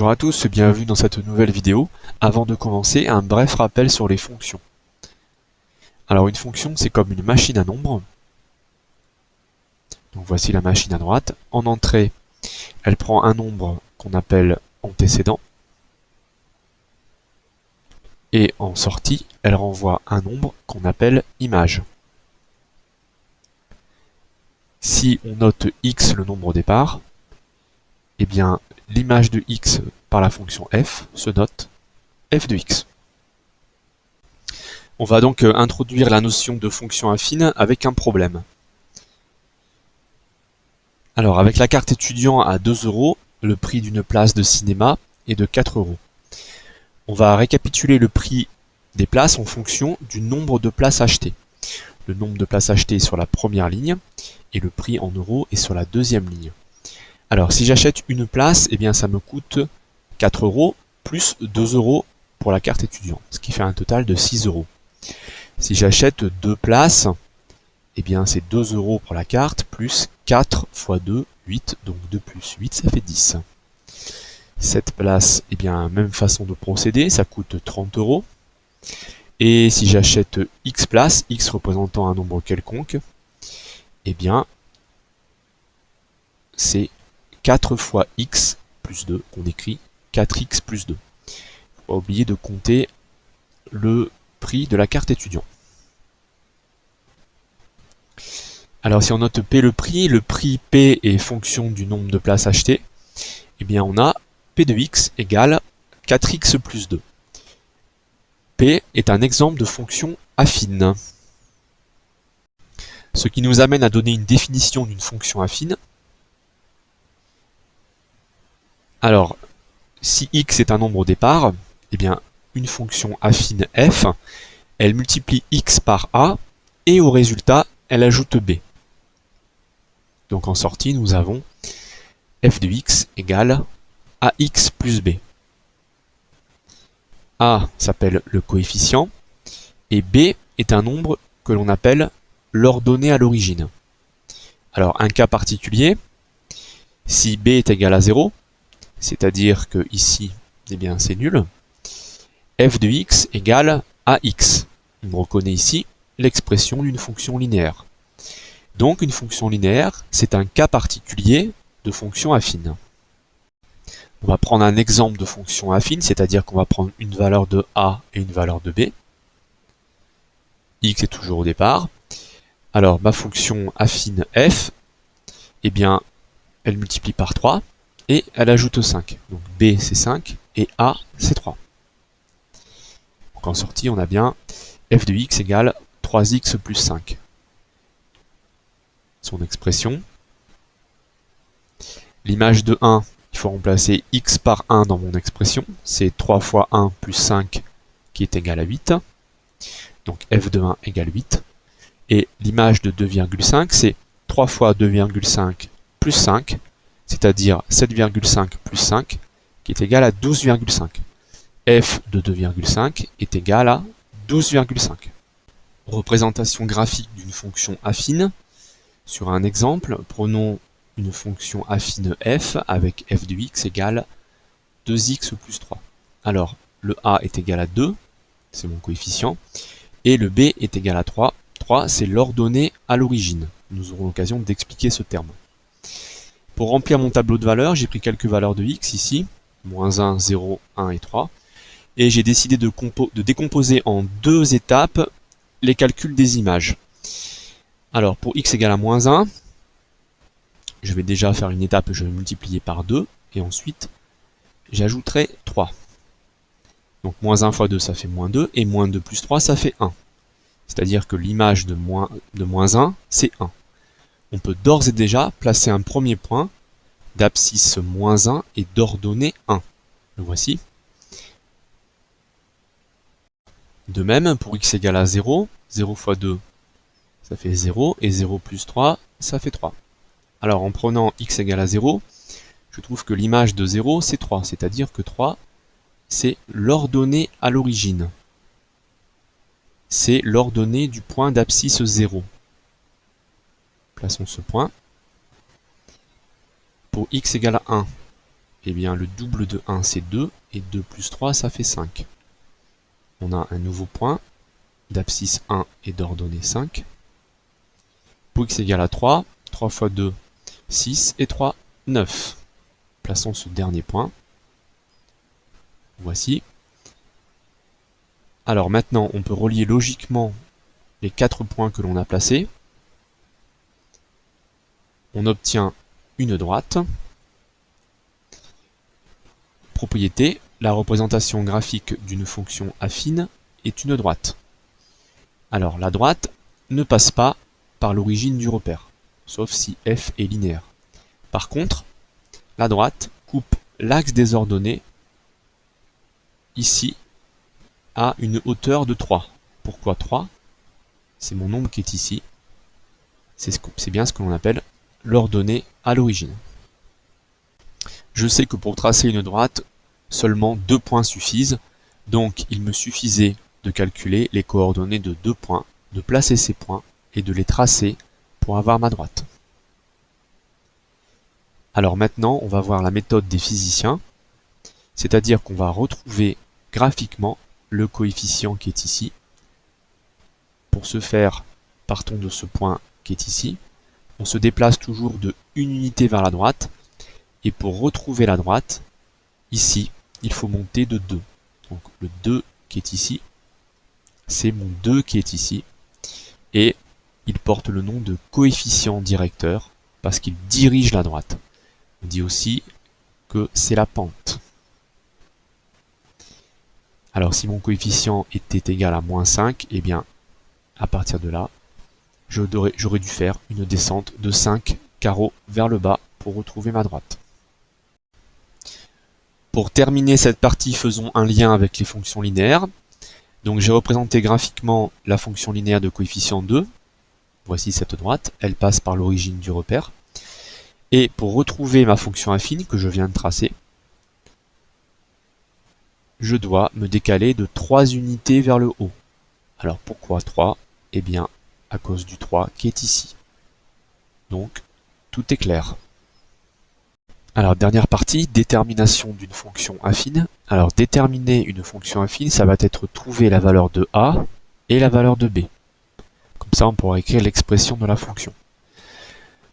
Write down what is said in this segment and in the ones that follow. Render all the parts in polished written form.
Bonjour à tous, bienvenue dans cette nouvelle vidéo. Avant de commencer, un bref rappel sur les fonctions. Alors une fonction, c'est comme une machine à nombres. Donc voici la machine à droite. En entrée, elle prend un nombre qu'on appelle antécédent. Et en sortie, elle renvoie un nombre qu'on appelle image. Si on note x le nombre au départ, eh bien l'image de x par la fonction f se note f de x. On va donc introduire la notion de fonction affine avec un problème. Alors avec la carte étudiant à 2 €, le prix d'une place de cinéma est de 4 €. On va récapituler le prix des places en fonction du nombre de places achetées. Le nombre de places achetées est sur la première ligne et le prix en euros est sur la deuxième ligne. Alors si j'achète une place, eh bien ça me coûte 4 € plus 2 € pour la carte étudiant, ce qui fait un total de 6 €. Si j'achète 2 places, eh bien c'est 2 € pour la carte plus 4 x 2, 8, donc 2 plus 8, ça fait 10. Cette place, eh bien même façon de procéder, ça coûte 30 €. Et si j'achète x places, x représentant un nombre quelconque, eh bien c'est 4 fois x plus 2 qu'on écrit 4x plus 2. Faut pas oublier de compter le prix de la carte étudiant. Alors si on note P le prix P est fonction du nombre de places achetées, eh bien on a P de x égale 4x plus 2. P est un exemple de fonction affine. Ce qui nous amène à donner une définition d'une fonction affine. Alors, si x est un nombre au départ, eh bien une fonction affine f, elle multiplie x par a, et au résultat, elle ajoute b. Donc en sortie, nous avons f de x égale ax plus b. A s'appelle le coefficient, et b est un nombre que l'on appelle l'ordonnée à l'origine. Alors un cas particulier, si b est égal à 0, c'est-à-dire que ici, eh bien c'est nul, f de x égale ax. On reconnaît ici l'expression d'une fonction linéaire. Donc une fonction linéaire, c'est un cas particulier de fonction affine. On va prendre un exemple de fonction affine, c'est-à-dire qu'on va prendre une valeur de a et une valeur de b. X est toujours au départ. Alors ma fonction affine f, eh bien, elle multiplie par 3 et elle ajoute 5. Donc b c'est 5 et a c'est 3. Donc en sortie, on a bien f de x égale 3x plus 5. Son expression. L'image de 1, il faut remplacer x par 1 dans mon expression. C'est 3 fois 1 plus 5 qui est égal à 8. Donc f de 1 égale 8. Et l'image de 2,5, c'est 3 fois 2,5 plus 5, c'est-à-dire 7,5 plus 5, qui est égal à 12,5. f de 2,5 est égal à 12,5. Représentation graphique d'une fonction affine. Sur un exemple, prenons une fonction affine f avec f de x égale 2x plus 3. Alors, le a est égal à 2, c'est mon coefficient, et le b est égal à 3. 3, c'est l'ordonnée à l'origine. Nous aurons l'occasion d'expliquer ce terme. Pour remplir mon tableau de valeurs, j'ai pris quelques valeurs de x ici, moins 1, 0, 1 et 3, et j'ai décidé de décomposer en deux étapes les calculs des images. Alors pour x égale à moins 1, je vais déjà faire une étape, je vais multiplier par 2, et ensuite j'ajouterai 3. Donc moins 1 fois 2 ça fait moins 2, et moins 2 plus 3 ça fait 1. C'est-à-dire que l'image de moins 1 c'est 1. On peut d'ores et déjà placer un premier point d'abscisse moins 1 et d'ordonnée 1. Le voici. De même, pour x égale à 0, 0 fois 2, ça fait 0, et 0 plus 3, ça fait 3. Alors en prenant x égale à 0, je trouve que l'image de 0, c'est 3, c'est-à-dire que 3, c'est l'ordonnée à l'origine. C'est l'ordonnée du point d'abscisse 0. Plaçons ce point. Pour x égale à 1, eh bien le double de 1 c'est 2, et 2 plus 3 ça fait 5. On a un nouveau point d'abscisse 1 et d'ordonnée 5. Pour x égale à 3, 3 fois 2, 6, et 3, 9. Plaçons ce dernier point. Voici. Alors maintenant, on peut relier logiquement les 4 points que l'on a placés. On obtient une droite. Propriété, la représentation graphique d'une fonction affine est une droite. Alors la droite ne passe pas par l'origine du repère, sauf si f est linéaire. Par contre, la droite coupe l'axe des ordonnées ici à une hauteur de 3. Pourquoi 3? C'est mon nombre qui est ici. C'est bien ce que l'on appelle l'ordonnée à l'origine. Je sais que pour tracer une droite, seulement 2 points suffisent, donc il me suffisait de calculer les coordonnées de 2 points, de placer ces points et de les tracer pour avoir ma droite. Alors maintenant, on va voir la méthode des physiciens, c'est-à-dire qu'on va retrouver graphiquement le coefficient qui est ici. Pour ce faire, partons de ce point qui est ici. On se déplace toujours de 1 unité vers la droite, et pour retrouver la droite, ici, il faut monter de 2. Donc le 2 qui est ici, c'est mon 2 qui est ici, et il porte le nom de coefficient directeur, parce qu'il dirige la droite. On dit aussi que c'est la pente. Alors si mon coefficient était égal à moins 5, eh bien, à partir de là, j'aurais dû faire une descente de 5 carreaux vers le bas pour retrouver ma droite. Pour terminer cette partie, faisons un lien avec les fonctions linéaires. Donc j'ai représenté graphiquement la fonction linéaire de coefficient 2. Voici cette droite, elle passe par l'origine du repère. Et pour retrouver ma fonction affine que je viens de tracer, je dois me décaler de 3 unités vers le haut. Alors pourquoi 3? Eh bien, à cause du 3 qui est ici. Donc, tout est clair. Alors, dernière partie, détermination d'une fonction affine. Alors, déterminer une fonction affine, ça va être trouver la valeur de a et la valeur de b. Comme ça, on pourra écrire l'expression de la fonction.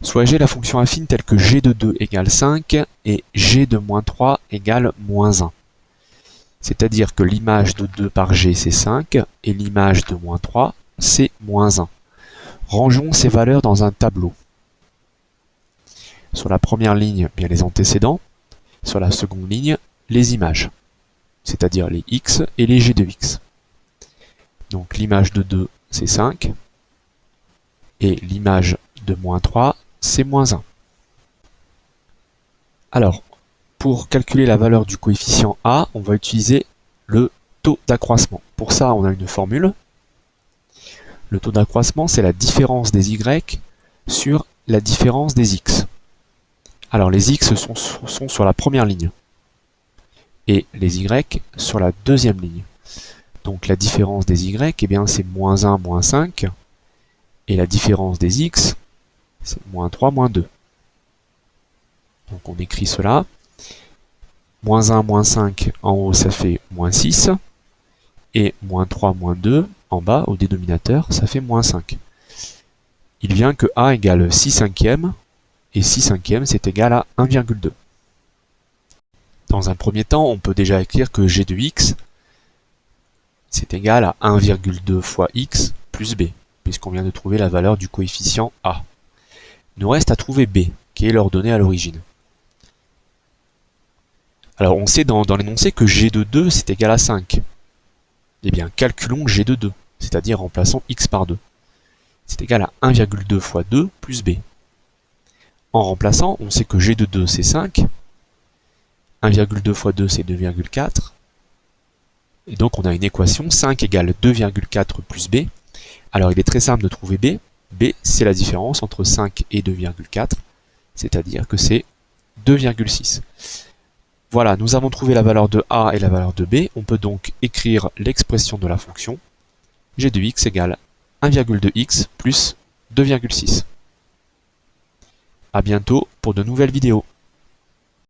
Soit j'ai la fonction affine telle que g de 2 égale 5 et g de moins 3 égale moins 1. C'est-à-dire que l'image de 2 par g, c'est 5, et l'image de moins 3, c'est moins 1. Rangeons ces valeurs dans un tableau. Sur la première ligne, bien les antécédents. Sur la seconde ligne, les images, c'est-à-dire les x et les g de x. Donc l'image de 2, c'est 5, et l'image de moins 3, c'est moins 1. Alors, pour calculer la valeur du coefficient a, on va utiliser le taux d'accroissement. Pour ça, on a une formule. Le taux d'accroissement, c'est la différence des y sur la différence des x. Alors les x sont sur la première ligne et les y sur la deuxième ligne. Donc la différence des y, eh bien c'est moins 1, moins 5, et la différence des x, c'est moins 3, moins 2. Donc on écrit cela. Moins 1, moins 5, en haut ça fait moins 6, et moins 3, moins 2, en bas, au dénominateur, ça fait moins 5. Il vient que a égale 6 cinquièmes, et 6 cinquièmes c'est égal à 1,2. Dans un premier temps, on peut déjà écrire que g de x, c'est égal à 1,2 fois x plus b, puisqu'on vient de trouver la valeur du coefficient a. Il nous reste à trouver b, qui est l'ordonnée à l'origine. Alors on sait dans l'énoncé que g de 2 c'est égal à 5. Eh bien calculons g de 2, c'est-à-dire remplaçons x par 2. C'est égal à 1,2 fois 2 plus b. En remplaçant, on sait que g de 2 c'est 5, 1,2 fois 2 c'est 2,4, et donc on a une équation 5 égale 2,4 plus b. Alors il est très simple de trouver b. B c'est la différence entre 5 et 2,4, c'est-à-dire que c'est 2,6. Voilà, nous avons trouvé la valeur de a et la valeur de b. On peut donc écrire l'expression de la fonction g de x égale 1,2x plus 2,6. A bientôt pour de nouvelles vidéos.